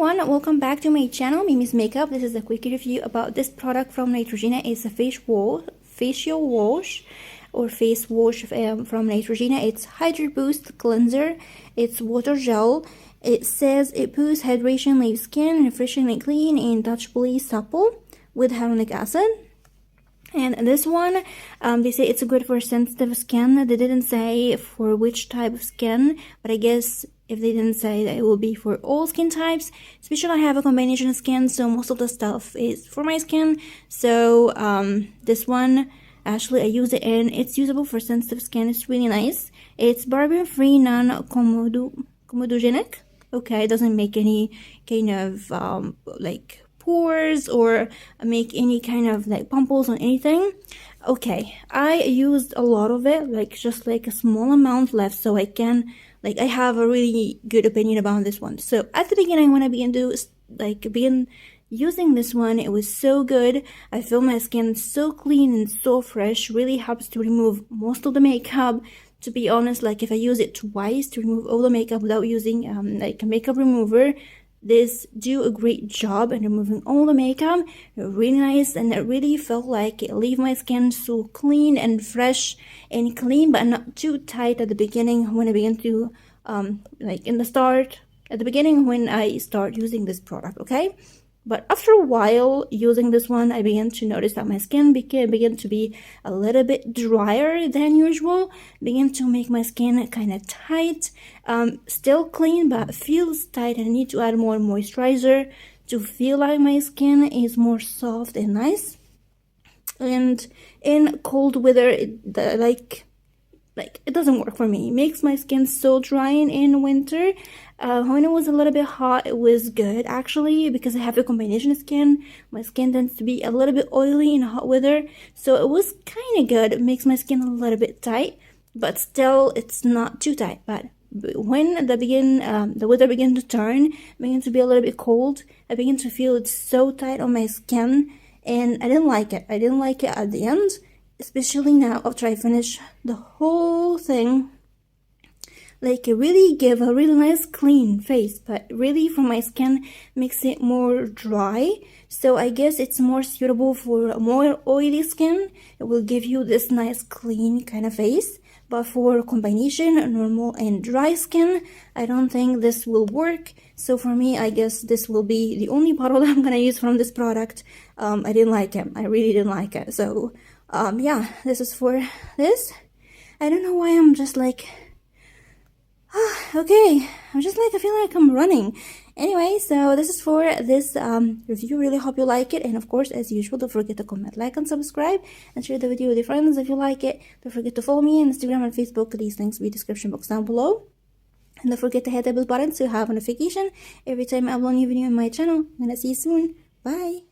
everyone, welcome back to my channel. Mimi's Makeup. This is a quick review about this product from Neutrogena. It's a facial wash or face wash from Neutrogena. It's Hydra Boost Cleanser. It's water gel. It says it boosts hydration, leaves skin refreshingly clean and touchably supple with hyaluronic acid. And this one, they say it's good for sensitive skin. They didn't say for which type of skin, but I guess if they didn't say that it will be for all skin types, especially I have a combination skin, so most of the stuff is for my skin. So this one, actually I use it and it's usable for sensitive skin. It's really nice. It's paraben-free, non-comedogenic. Okay, it doesn't make any kind of like pores or make any kind of like pimples on anything. Okay, I used a lot of it, like just like a small amount left, so I can I have a really good opinion about this one. So at the beginning, when I begin using this one, it was so good. I feel my skin so clean and so fresh. Really helps to remove most of the makeup. To be honest, like if I use it twice to remove all the makeup without using like a makeup remover, this do a great job in removing all the makeup. Really nice, and it really felt like it leave my skin so clean and fresh and clean, but not too tight at the beginning when I begin to like in the start at the beginning when I start using this product. Okay, but after a while using this one, I began to notice that my skin began to be a little bit drier than usual, began to make my skin kind of tight, still clean but feels tight. I need to add more moisturizer to feel like my skin is more soft and nice. And in cold weather, it doesn't work for me. It makes my skin so dry in winter. When it was a little bit hot, it was good actually, because I have a combination skin. My skin tends to be a little bit oily in hot weather, so it was kind of good. It makes my skin a little bit tight, but still it's not too tight. But when the weather began to turn, began to be a little bit cold, I began to feel it so tight on my skin, and I didn't like it. I didn't like it at the end, especially now after I finish the whole thing. Like it really give a really nice clean face, but really for my skin makes it more dry. So I guess it's more suitable for more oily skin. It will give you this nice clean kind of face. But for combination normal and dry skin, I don't think this will work. So for me, I guess this will be the only bottle that I'm gonna use from this product. I didn't like it. I really didn't like it. So yeah, this is for this. I don't know why I'm just like okay, I'm just like, I feel like I'm running. Anyway, so this is for this review. Really hope you like it, and of course, as usual, don't forget to comment, like, and subscribe, and share the video with your friends if you like it. Don't forget to follow me on Instagram and Facebook. These links will be in the description box down below. And don't forget to hit the bell button to have notification every time I upload a new video on my channel. I'm gonna see you soon. Bye.